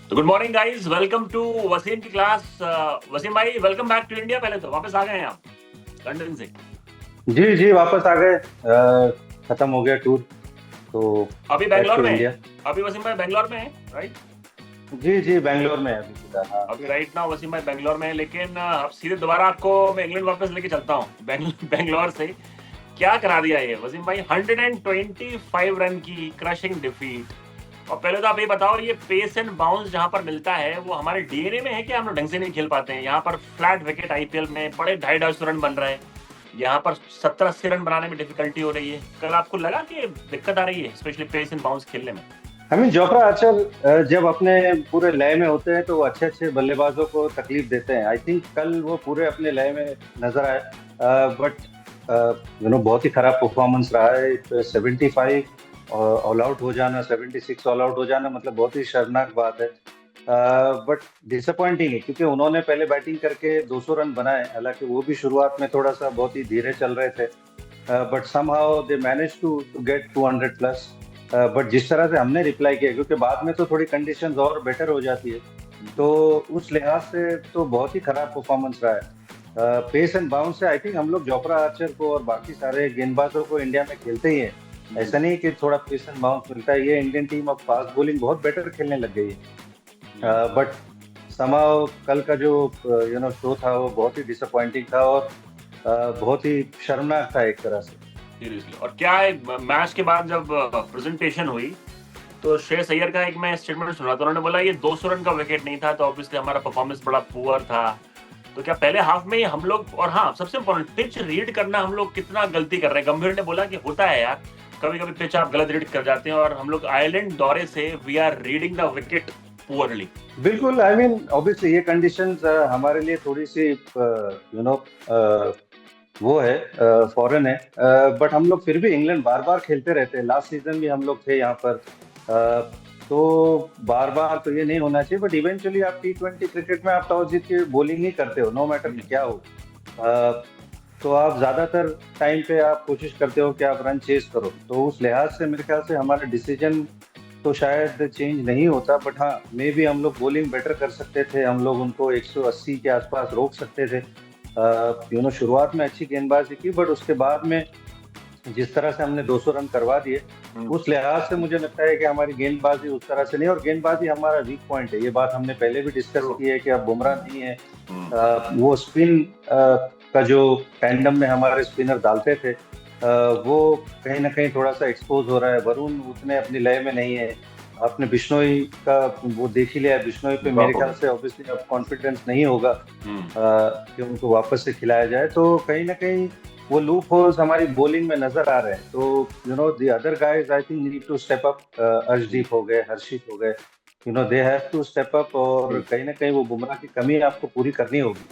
तो good morning guys, welcome to Wasim की class. Wasim भाई, वेलकम बैक टू इंडिया। पहले तो वापस आ गए हैं आप लंदन से। जी जी, वापस आ गए। खत्म हो गया टूर। तो अभी बैक बैंगलोर टू में है। इंडिया। अभी वसीम भाई बैंगलोर में है, राइट? जी जी, बैंगलोर में है अभी फिलहाल। हाँ। अभी राइट नाउ वसीम भाई बैंगलोर में है, लेकिन अब सीधे दोबारा आपको मैं इंग्लैंड वापस लेके चलता हूँ। बैंगलोर से क्या करा दिया ये वसीम भाई, 125 रन की क्रशिंग डिफीट। और पहले तो आप ये बताओ, ये पेस एंड बाउंस जहां पर मिलता है वो हमारे डीएनए में है कि हम लोग ढंग से नहीं खेल पाते हैं? यहाँ पर फ्लैट विकेट आईपीएल में बड़े 250 रन बन रहे हैं, यहाँ पर 70-80 रन बनाने में डिफिकल्टी हो रही है। कल आपको लगा कि दिक्कत आ रही है स्पेशली पेस एंड बाउंस खेलने में? आई मीन जोफ्रा आर्चर जब अपने पूरे लय में होते हैं तो वो अच्छे अच्छे बल्लेबाजों को तकलीफ देते हैं। आई थिंक कल वो पूरे अपने लय में नजर आए। बट बहुत ही खराब परफॉर्मेंस रहा है। 75 ऑल आउट हो जाना, 76 ऑल आउट हो जाना, मतलब बहुत ही शर्मनाक बात है। बट डिसअपॉइंटिंग है क्योंकि उन्होंने पहले बैटिंग करके 200 रन बनाए। हालांकि वो भी शुरुआत में थोड़ा सा बहुत ही धीरे चल रहे थे, but somehow they manage to get 200 plus. But जिस तरह से हमने रिप्लाई किया, क्योंकि बाद में तो थोड़ी कंडीशंस और बेटर हो जाती है, तो उस लिहाज से तो बहुत ही खराब परफॉर्मेंस रहा है। पेस एंड बाउंस से आई थिंक हम लोग जोफ्रा आर्चर को और बाकी सारे गेंदबाजों को इंडिया में खेलते ही है। ऐसा नहीं कि थोड़ा पेस एंड बाउंस मिलता है। ये इंडियन टीम अब फास्ट बॉलिंग बहुत बेटर खेलने लग गई है। बट समाओ कल का जो शो था वो बहुत ही डिसअपॉइंटिंग था और बहुत ही शर्मनाक था एक तरह से। सीरियसली। और क्या है, मैच के बाद जब प्रेजेंटेशन हुई तो श्रेयस अय्यर का एक मैं स्टेटमेंट सुना, तो उन्होंने बोला ये 200 रन का विकेट नहीं था, तो ऑब्वियसली हमारा परफॉर्मेंस बड़ा पुअर था। तो क्या पहले हाफ में ही हम लोग, और हाँ सबसे इम्पोर्टेंट, पिच रीड करना हम लोग कितना गलती कर रहे हैं? गंभीर ने बोला कि होता है यार, कभी कभी पिच आप गलत रीड कर जाते हैं, और हम लोग आइलैंड दौरे से we are reading the wicket poorly. बिल्कुल। आई मीन ऑब्वियसली ये कंडीशंस हमारे लिए थोड़ी सी वो है, फॉरेन है। बट हम लोग फिर भी इंग्लैंड बार बार खेलते रहते हैं। लास्ट सीजन भी हम लोग थे यहाँ पर। तो बार बार तो ये नहीं होना चाहिए, बट इवेंचुअली आप T20 क्रिकेट में आप टॉस जीत के बॉलिंग ही करते हो, नो मैटर क्या हो। अ, तो आप ज्यादातर टाइम पे आप कोशिश करते हो कि आप रन चेस करो। तो उस लिहाज से मेरे ख्याल से हमारा डिसीजन तो शायद चेंज नहीं होता, बट हाँ मे भी हम लोग बॉलिंग बेटर कर सकते थे। हम लोग उनको 180 के आसपास रोक सकते थे। शुरुआत में अच्छी गेंदबाजी की, बट उसके बाद में जिस तरह से हमने 200 रन करवा दिए, उस लिहाज से मुझे लगता है कि हमारी गेंदबाजी उस तरह से नहीं। और गेंदबाजी हमारा वीक पॉइंट है, ये बात हमने पहले भी डिस्कस की है कि अब बुमराह नहीं है। वो स्पिन का जो टैंडम में हमारे स्पिनर डालते थे, वो कहीं ना कहीं थोड़ा सा एक्सपोज हो रहा है। वरुण उतने अपनी लय में नहीं है। आपने बिश्नोई का वो देख ही लिया। बिश्नोई पे मेरे ख्याल से ऑब्वियसली अब कॉन्फिडेंस नहीं होगा कि उनको वापस से खिलाया जाए। तो कहीं ना कहीं वो लूप होल्स हमारी बॉलिंग में नजर आ रहे हैं। तो the other guys I think need to step up. Arshdeep हो गए, हर्षित हो गए, they have to step up. और कहीं ना कहीं वो बुमराह की कमी आपको पूरी करनी होगी।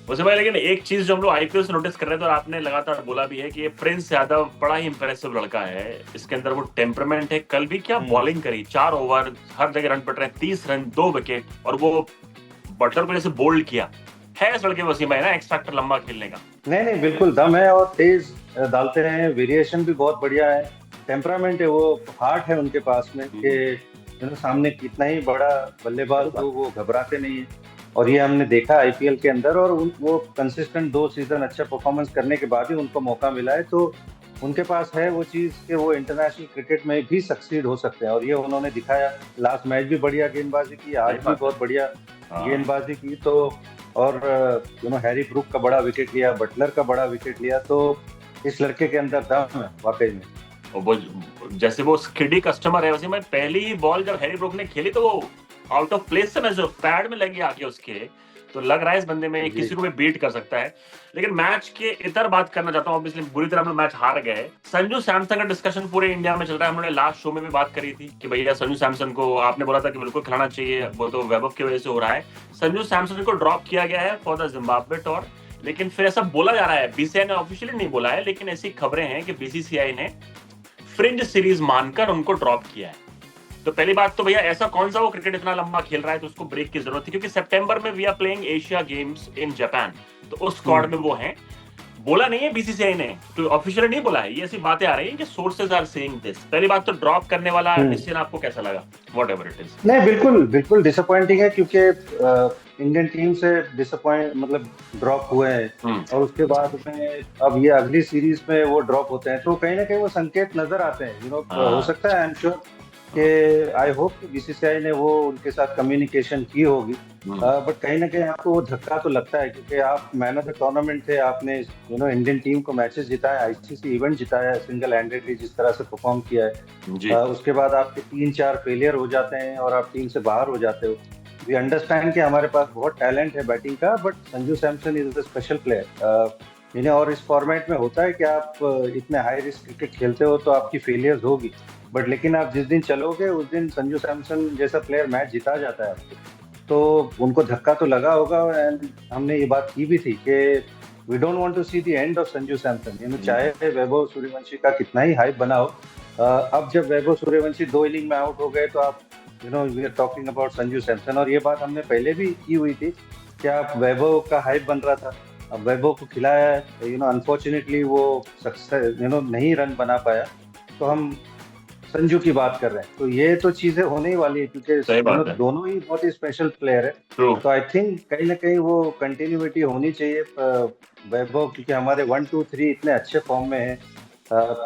वैसे भाई, लेकिन एक चीज जो हम लोग आईपीएल से नोटिस कर रहे थे और आपने लगातार बोला भी है कि ये प्रिंस यादव बड़ा ही इंप्रेसिव लड़का है। इसके अंदर वो टेम्परमेंट है। कल भी क्या बॉलिंग करी, 4 ओवर, हर जगह रन पट रहे हैं, 30 रन, 2 विकेट, और वो बटलर को जैसे बोल्ड किया है इस लड़के वसीम भाई ना, एक्स फैक्टर लंबा खेलने का। नहीं नहीं, बिल्कुल दम है और तेज डालते हैं। वेरिएशन भी बहुत बढ़िया है। टेम्परामेंट है, वो हार्ट है उनके पास में कि सामने कितना ही बड़ा बल्लेबाज हो वो घबराते नहीं है। और ये हमने देखा आईपीएल के अंदर। और वो कंसिस्टेंट 2 सीजन अच्छा परफॉर्मेंस करने के बाद ही उनको मौका मिला है। तो उनके पास है वो चीज कि वो इंटरनेशनल क्रिकेट में भी सक्सीड हो सकते हैं, और ये उन्होंने दिखाया। लास्ट मैच भी बढ़िया गेंदबाजी की, आज भी बहुत बढ़िया गेंदबाजी की। तो और हैरी ब्रूक का बड़ा विकेट लिया, बटलर का बड़ा विकेट लिया। तो इस लड़के के अंदर दम है वाकई में। और वो जैसे वो स्किडी कस्टमर है वसीम भाई, पहली ही बॉल जब हैरी ब्रूक ने खेली तो वो आउट ऑफ प्लेस से मैं जो पैड में लगी आके उसके, तो लग रहा है इस बंदे में किसी को भी बीट कर सकता है। लेकिन मैच के इतर बात करना चाहता हूँ। ऑब्वियसली बुरी तरह हम लोग मैच हार गए। संजू सैमसन का डिस्कशन पूरे इंडिया में चल रहा है। हमने लास्ट शो में भी बात करी थी कि भैया संजू सैमसन को आपने बोला था कि बिल्कुल खिलाना चाहिए, वो तो वैभव की वजह से हो रहा है। संजू सैमसन को ड्रॉप किया गया है फॉर द जिम्बाब्वे टूर। लेकिन फिर ऐसा बोला जा रहा है, बीसीसीआई ने ऑफिशियली नहीं बोला है, लेकिन ऐसी खबरें हैं कि बीसीसीआई ने फ्रिंज सीरीज मानकर उनको ड्रॉप किया है। तो पहली बात तो भैया, ऐसा कौन सा वो क्रिकेट इतना लंबा खेल रहा है तो उसको ब्रेक की जरूरत थी? क्योंकि सितंबर में we are playing Asia Games in Japan, तो उस स्क्वाड में वो हैं। बोला नहीं है बीसीसीआई ने, तो ऑफिशियली नहीं बोला है, ये ऐसी बातें आ रही हैं कि सोर्सेज आर सेइंग दिस। पहली बात तो ड्रॉप करने वाला डिसीजन आपको कैसा लगा, व्हाटएवर इट इज? नहीं, बिल्कुल बिल्कुल डिसअपॉइंटिंग है, क्योंकि इंडियन टीम से डिसअपॉइंट मतलब ड्रॉप हुए हैं, और उसके बाद में अब ये अगली सीरीज में वो ड्रॉप होते हैं, तो कहीं ना कहीं वो संकेत नजर आते हैं, हो सकता है, आई एम श्योर कि आई होप कि बीसीसीआई ने वो उनके साथ कम्युनिकेशन की होगी, बट कहीं ना कहीं आपको वो धक्का तो लगता है, क्योंकि आप मैन ऑफ द टूर्नामेंट थे, आपने इंडियन टीम को मैचेस जिताया, आईसीसी इवेंट जिताया, सिंगल हैंडेडली जिस तरह से परफॉर्म किया है, उसके बाद आपके 3-4 फेलियर हो जाते हैं और आप टीम से बाहर हो जाते हो। वी अंडरस्टैंड कि हमारे पास बहुत टैलेंट है बैटिंग का, but Sanju Samson is a special player, और इस फॉर्मेट में होता है कि आप इतने हाई रिस्क क्रिकेट खेलते हो तो आपकी फेलियर्स होगी, बट लेकिन आप जिस दिन चलोगे उस दिन संजू सैमसन जैसा प्लेयर मैच जिता जाता है आपको, तो उनको धक्का तो लगा होगा। एंड हमने ये बात की भी थी कि we don't want to see the end of Sanju Samson, चाहे वैभव सूर्यवंशी का कितना ही हाइप बना हो, अब जब वैभव सूर्यवंशी 2 इनिंग में आउट हो गए तो आप we are talking about Sanju Samson, और ये बात हमने पहले भी की हुई थी कि आप वैभव का हाइप बन रहा था, अब वैभव को खिलाया है, अनफॉर्चुनेटली वो सक्सेस नहीं रन बना पाया, तो हम संजू की बात कर रहे हैं, तो ये तो चीजें होने ही वाली है, क्योंकि दोनों ही बहुत ही स्पेशल प्लेयर है, तो आई थिंक कहीं ना कहीं वो कंटिन्यूटी होनी चाहिए वैभव, क्योंकि हमारे 1-2-3 इतने अच्छे फॉर्म में है,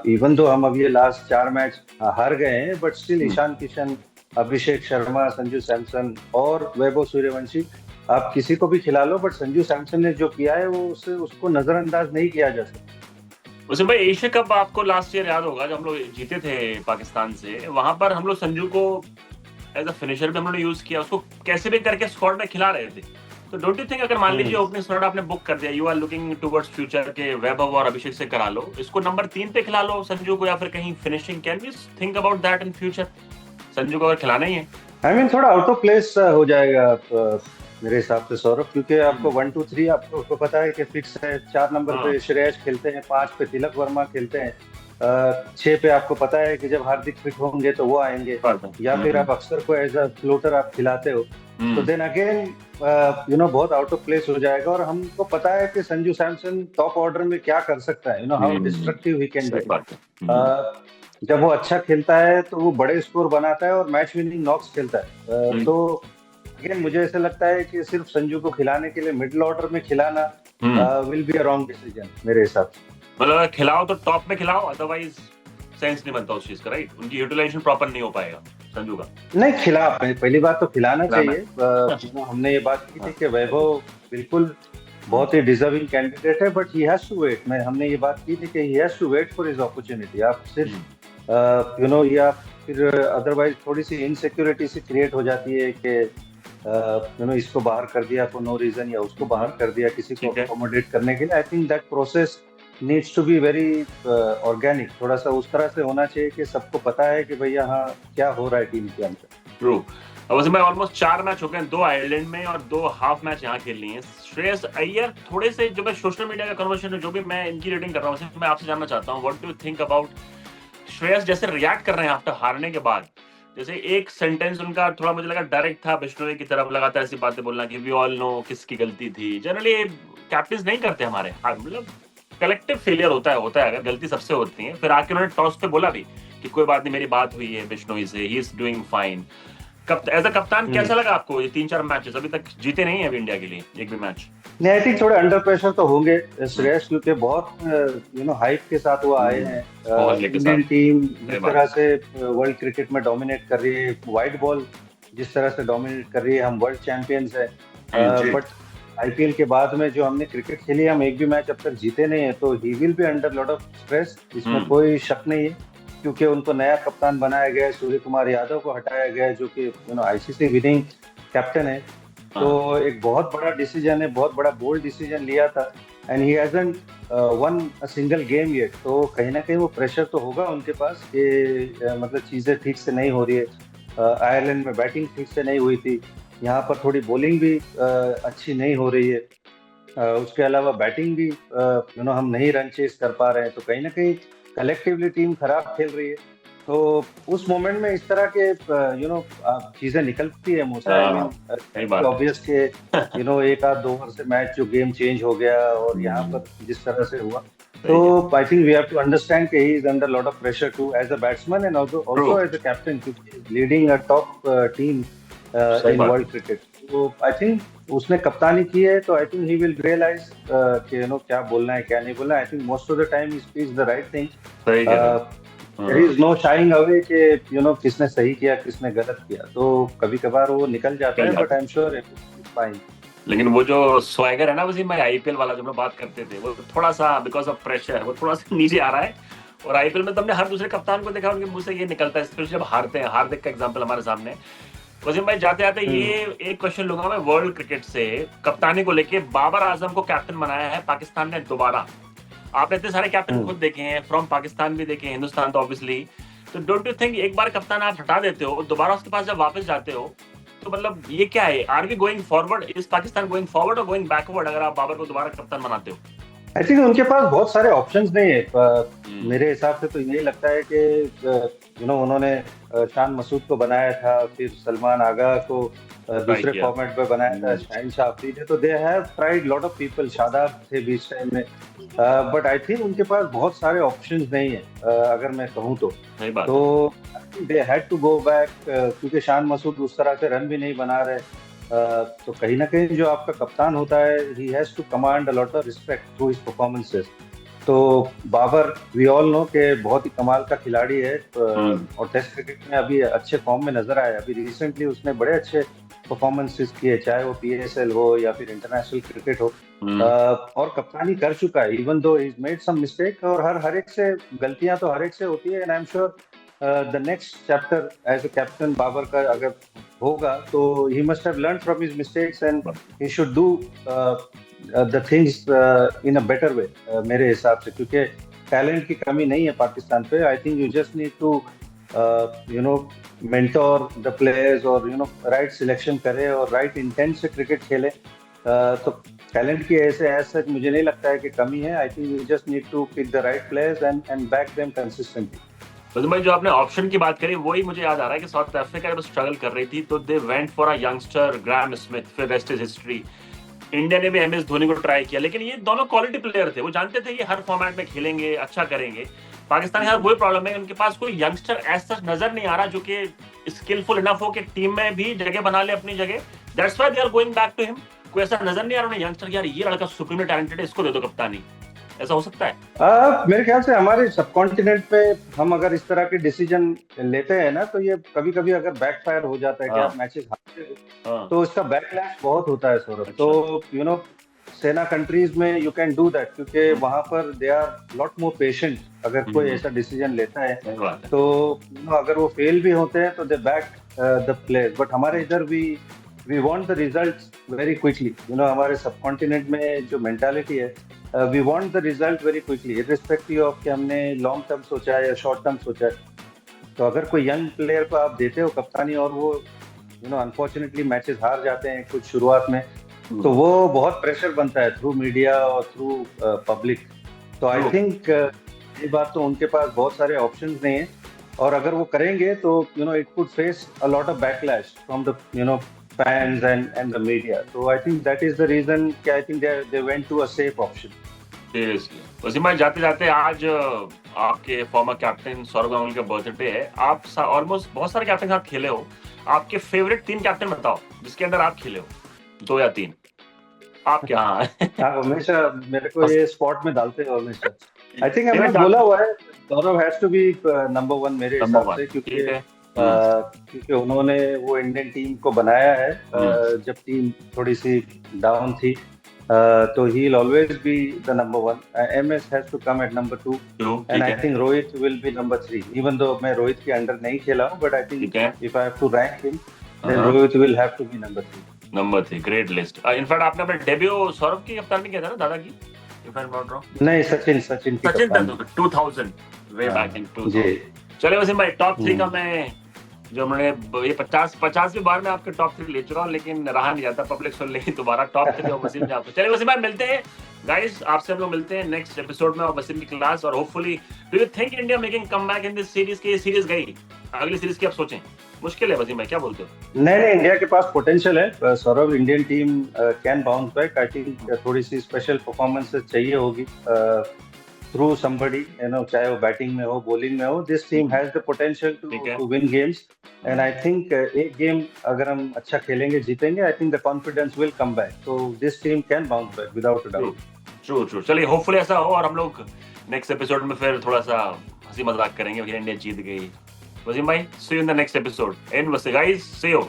इवन दो हम अब ये लास्ट 4 मैच हार गए हैं, बट स्टिल ईशान किशन, अभिषेक शर्मा, संजू सैमसन और वैभव सूर्यवंशी, आप किसी को भी खिला लो, बट संजू सैमसन ने जो किया है वो उसको नजरअंदाज नहीं किया जा सकता। वैसे भाई एशिया कप आपको लास्ट ईयर याद होगा, जब हम लोग जीते थे पाकिस्तान से, वहां पर हम लोग संजू को एज अ फिनिशर भी हम लोग ने यूज किया, उसको कैसे भी करके स्क्वाड में खिला रहे थे, तो डोंट यू थिंक अगर मान लीजिए ओपनिंग स्लॉट आपने बुक कर दिया, you are looking towards future के वैभव और अभिषेक से करा लो, इसको नंबर 3 पे खिला लो संजू को, या फिर कहीं finishing, can we think about that in future? Sanju को अगर खिलाना ही है, आई मीन थोड़ा आउट ऑफ प्लेस हो जाएगा मेरे हिसाब से सौरभ, क्योंकि आपको 1-2-3 आपको पता है कि फिक्स है, 4 नंबर पे श्रेयस खेलते हैं, 5 पे तिलक वर्मा खेलते हैं, 6 पे आपको पता है कि जब हार्दिक फिट होंगे तो वो आएंगे, या फिर आप अक्सर को एज अ फ्लोटर आप खिलाते हो, तो देन अगेन बहुत आउट ऑफ प्लेस हो जाएगा, और हमको पता है कि संजू सैमसन टॉप ऑर्डर में क्या कर सकता है, how destructive he can be, जब वो अच्छा खेलता है तो वो बड़े स्कोर बनाता है और मैच विनिंग नॉक्स खेलता है, तो अगेन मुझे ऐसा लगता है कि सिर्फ संजू को खिलाने के लिए मिडिल ऑर्डर में खिलाना will be a wrong decision मेरे हिसाब से। मतलब खिलाओ तो टॉप में खिलाओ, अदरवाइज सेंस नहीं बनता उस चीज का, राइट? उनकी यूटिलाइजेशन प्रॉपर नहीं हो पाएगा संजू का। नहीं, खिला पहली बात तो खिलाना चाहिए, हमने ये बात की थी कि वैभव बिल्कुल बहुत ही डिजर्विंग कैंडिडेट है, but he has to wait, हमने ये बात की थी कि he has to wait for his opportunity, आप सिर्फ या फिर अदरवाइज थोड़ी सी इनसिक्योरिटी सी क्रिएट हो जाती है कि इसको बाहर कर दिया फॉर नो रीजन, या उसको बाहर कर दिया किसी को अकोमोडेट करने के लिए। I think that process needs to be very organic, थोड़ा सा उस तरह से होना चाहिए कि सबको पता है कि भैया हाँ क्या हो रहा है टीम के अंदर। ट्रू। अब मैं ऑलमोस्ट 4 मैच हो गए, 2 आयरलैंड में और 2 हाफ मैच यहाँ खेल लिए हैं। श्रेयस अय्यर थोड़े से, जो मैं सोशल मीडिया का कन्वर्सेशन है, जो भी मैं इनकी रेटिंग कर रहा हूँ, मैं आपसे जानना चाहता हूँ, what do you think about Shreyas जैसे रिएक्ट कर रहे हैं आफ्टर हारने के बाद? जैसे एक सेंटेंस उनका थोड़ा मुझे लगा डायरेक्ट था, बिश्नोई की तरफ लगातार ऐसी बातें बोलना कि वी ऑल नो किसकी गलती थी। जनरली कैप्टन नहीं करते हमारे, मतलब कलेक्टिव फेलियर होता है, अगर गलती सबसे होती है। फिर आके उन्होंने टॉस पे बोला भी कि कोई बात नहीं, मेरी बात हुई है बिश्नोई से, he is doing fine. As a कप्तान कैसा लगा आपको? ये 3-4 मैचेस अभी तक जीते नहीं है अभी इंडिया के लिए एक भी मैच। नहीं, आई थिंक थोड़े अंडर प्रेशर तो होंगे श्रेयस, क्योंकि बहुत हाइप के साथ वो आए हैं, इंडियन टीम जिस तरह से वर्ल्ड क्रिकेट में डोमिनेट कर रही है, वाइट बॉल जिस तरह से डोमिनेट कर रही है, हम वर्ल्ड चैंपियंस है, बट आईपीएल के बाद में जो हमने क्रिकेट खेली, हम एक भी मैच अब तक जीते नहीं है, तो he will be under lot of stress, इसमें कोई शक नहीं है, क्योंकि उनको नया कप्तान बनाया गया है, सूर्य कुमार यादव को हटाया गया है, जो कि आईसीसी विनिंग कैप्टन है, तो एक बहुत बड़ा डिसीजन है, बहुत बड़ा बोल्ड डिसीजन लिया था, and he hasn't one a single game yet, तो कहीं ना कहीं वो प्रेशर तो होगा उनके पास कि मतलब चीजें ठीक से नहीं हो रही है, आयरलैंड में बैटिंग ठीक से नहीं हुई थी, यहाँ पर थोड़ी बॉलिंग भी अच्छी नहीं हो रही है, उसके अलावा बैटिंग भी हम नहीं रन चेस कर पा रहे हैं, तो कहीं ना कहीं कलेक्टिवली टीम खराब खेल रही है, तो उस मोमेंट में इस तरह के चीजें निकलती है मुंह से। आई मीन सही बात है। ऑब्वियस के एक आध 2 ओवर से मैच जो गेम चेंज हो गया और यहाँ पर जिस तरह से हुआ, सही तो है। I think we have to understand कि he is under lot of pressure too as a batsman and True, also as a captain, क्योंकि लीडिंग अ टॉप टीम सही इन बात वर्ल्ड क्रिकेट। तो आई थिंक उसने कप्तानी की है, तो I think he will realise कि क्या बोलना है क्या नहीं बोलना है। I think most of the time he speaks the right thing. सही कह रहे हो। There is no shying away कि किसने सही किया किसने गलत किया, तो कभी कभार वो निकल जाता निकल है, बट जाता आई है। Am sure fine. लेकिन वो जो स्वैगर है ना वैसे, मैं आईपीएल वाला जो हम लोग बात करते थे, वो थोड़ा सा बिकॉज ऑफ प्रेशर वो थोड़ा सा नीचे आ रहा है। और आईपीएल में तो हमने हर दूसरे कप्तान को देखा, उनके मुंह से ये निकलता है, स्पेशली जब हारते हैं। हार्दिक का एग्जांपल हमारे सामने। वसीम भाई, जाते जाते ये एक क्वेश्चन लूंगा मैं वर्ल्ड क्रिकेट से, कप्तानी को लेके। बाबर आजम को कैप्टन बनाया है पाकिस्तान ने दोबारा। आपने इतने सारे कैप्टन खुद देखे हैं, फ्रॉम पाकिस्तान भी देखे हैं, हिंदुस्तान तो ऑब्वियसली। तो डोंट यू थिंक एक बार कप्तान आप हटा देते हो, दोबारा उसके पास जब वापस जाते हो, तो मतलब ये क्या है? Are we going forward? Is Pakistan going forward और गोइंग बैकवर्ड अगर आप बाबर को दोबारा कप्तान बनाते हो? आई थिंक उनके पास बहुत सारे ऑप्शंस नहीं है। मेरे हिसाब से तो यही लगता है कि उन्होंने शान मसूद को बनाया था, फिर सलमान आगा को दूसरे किया। फॉर्मेट पे बनाया था, शाहिन शाह अफरीदी, तो they have tried lot of people, Shadab थे बीच टाइम में। बट आई थिंक उनके पास बहुत सारे ऑप्शंस नहीं है, अगर मैं कहूँ तो। सही बात है। तो they had to go back, क्योंकि शान मसूद उस तरह से रन भी नहीं बना रहे। तो कहीं ना कहीं जो आपका कप्तान होता है, he has to command a lot of respect through his performances. तो बाबर, वी ऑल नो कि बहुत ही कमाल का खिलाड़ी है, और टेस्ट क्रिकेट में अभी अच्छे फॉर्म में नजर आया। अभी रिसेंटली उसने बड़े अच्छे परफॉर्मेंसेस किए, चाहे वो पीएसएल हो या फिर इंटरनेशनल क्रिकेट हो। और कप्तानी कर चुका है, even though he made some mistake, और हर एक से गलतियां तो हर एक से होती है। And I am sure the next chapter as a captain Babar का अगर होगा, तो he must have learn from his mistakes and he should do the things in a better way, मेरे हिसाब से। क्योंकि टैलेंट की कमी नहीं है पाकिस्तान पे। I think you just need to mentor the players, और राइट सिलेक्शन करे और राइट इंटेंट से क्रिकेट खेले। तो टैलेंट की ऐसे मुझे नहीं लगता है कि कमी है। I think you just need to pick the right players and back them consistently. Wasim भाई, जो आपने ऑप्शन की बात करी, वही मुझे याद आ रहा है कि साउथ अफ्रीका जब स्ट्रगल कर रही थी, तो they went for a youngster Graham Smith, फिर रेस्ट इज हिस्ट्री। इंडिया ने भी एमएस धोनी को ट्राई किया, लेकिन ये दोनों क्वालिटी प्लेयर थे, वो जानते थे ये हर फॉर्मेट में खेलेंगे, अच्छा करेंगे। पाकिस्तान के साथ वही प्रॉब्लम है, उनके पास कोई यंगस्टर ऐसा नजर नहीं आ रहा जो कि स्किलफुल इनफ हो कि टीम में भी जगह बना ले अपनी जगह। That's why they are going back to him. कोई ऐसा नजर नहीं आ रहा उन्हें यंगस्टर, यार ये लड़का सुप्रीमली टैलेंटेड है, इसको दे दो कप्तानी। ऐसा हो सकता है? मेरे ख्याल से हमारे सबकॉन्टिनेंट पे हम अगर इस तरह के डिसीजन लेते हैं ना, तो ये कभी कभी अगर बैकफायर हो जाता है कि आप मैचेस हारते हो, तो इसका बैकलैश बहुत होता है सौरभ। तो सेना कंट्रीज में यू कैन डू दैट, क्योंकि वहां पर they are lot more patient. अगर कोई ऐसा डिसीजन लेता है, तो अगर वो फेल भी होते हैं तो they back the players. But हमारे इधर we want the results very quickly. हमारे सबकॉन्टिनेंट में जो मेंटालिटी है, we want the result very quickly, irrespective of कि हमने लॉन्ग टर्म सोचा है या शॉर्ट टर्म सोचा है। तो अगर कोई यंग प्लेयर को आप देते हो कप्तानी, और वो अनफॉर्चुनेटली मैचेस हार जाते हैं कुछ शुरुआत में, तो वो बहुत प्रेशर बनता है थ्रू मीडिया और थ्रू पब्लिक। तो आई थिंक ये बात, तो उनके पास बहुत सारे ऑप्शंस नहीं है, और अगर वो करेंगे तो it could face a lot of backlash from the fans and the media. So I think that is the reason I think they went to a safe option. Seriously. Wasim भाई, जाते जाते आज आपके फॉर्मर कैप्टन सौरव गांगुली का birthday है। आप almost बहुत सारे कैप्टन के साथ खेले हो, आपके फेवरेट 3 कैप्टन बताओ जिसके अंदर आप खेले हो, 2 या 3। आप क्या? आप हमेशा मेरे को ये स्पॉट में डालते हो हमेशा। आई थिंक हमने बोला हुआ है Sourav has to be number 1 मेरे हिसाब से, क्योंकि उन्होंने वो इंडियन टीम को बनाया है जब टीम थोड़ी सी डाउन थी। तो he will always be the number 1। MS has to come at number 2, and I think Rohit will be number 3। Even though मैं रोहित के अंडर नहीं खेला हूं, but I think if I have to rank him, then Rohit will have to be number 3। Number 3, great list. In fact आपने अपना debut Saurabh की कप्तानी किया था ना, दादा की, if I am not wrong. नहीं, Sachin Tendulkar 2000, way back in 2000। चलिए वसीम भाई, टॉप 3 का मैं जो हमने ये 50वीं बार में आपके टॉप 3 ले चुका हूँ, लेकिन रहा नहीं जाता, पब्लिक सुन लेगी दोबारा टॉप 3 और वसीम ने आपको। चलिए वसीम भाई मिलते हैं गाइस, आपसे हम लोग मिलते हैं नेक्स्ट एपिसोड में और वसीम की क्लास, और hopefully do you think India making comeback in this series? की सीरीज गई, अगली सीरीज की आप सोचें, मुश्किल है वसीम भाई, क्या बोलते हो? नहीं, इंडिया के पास पोटेंशियल है Saurabh. Indian team can bounce back. I think थोड़ी सी स्पेशल परफॉर्मेंसेस चाहिए होगी थ्रू समबडी, चाहे वो बैटिंग में हो, बॉलिंग में हो। This team has the potential to win games, and I think एक गेम अगर हम अच्छा खेलेंगे, जीतेंगे, I think the confidence will come back. So this team can bounce back without a doubt. True. चलिए होपफुली ऐसा हो और हम लोग नेक्स्ट एपिसोड में फिर थोड़ा सा हंसी मजाक करेंगे, भैया इंडिया जीत गई। वसीम भाई, see you in the next episode. And वसी गाइस, सी यू।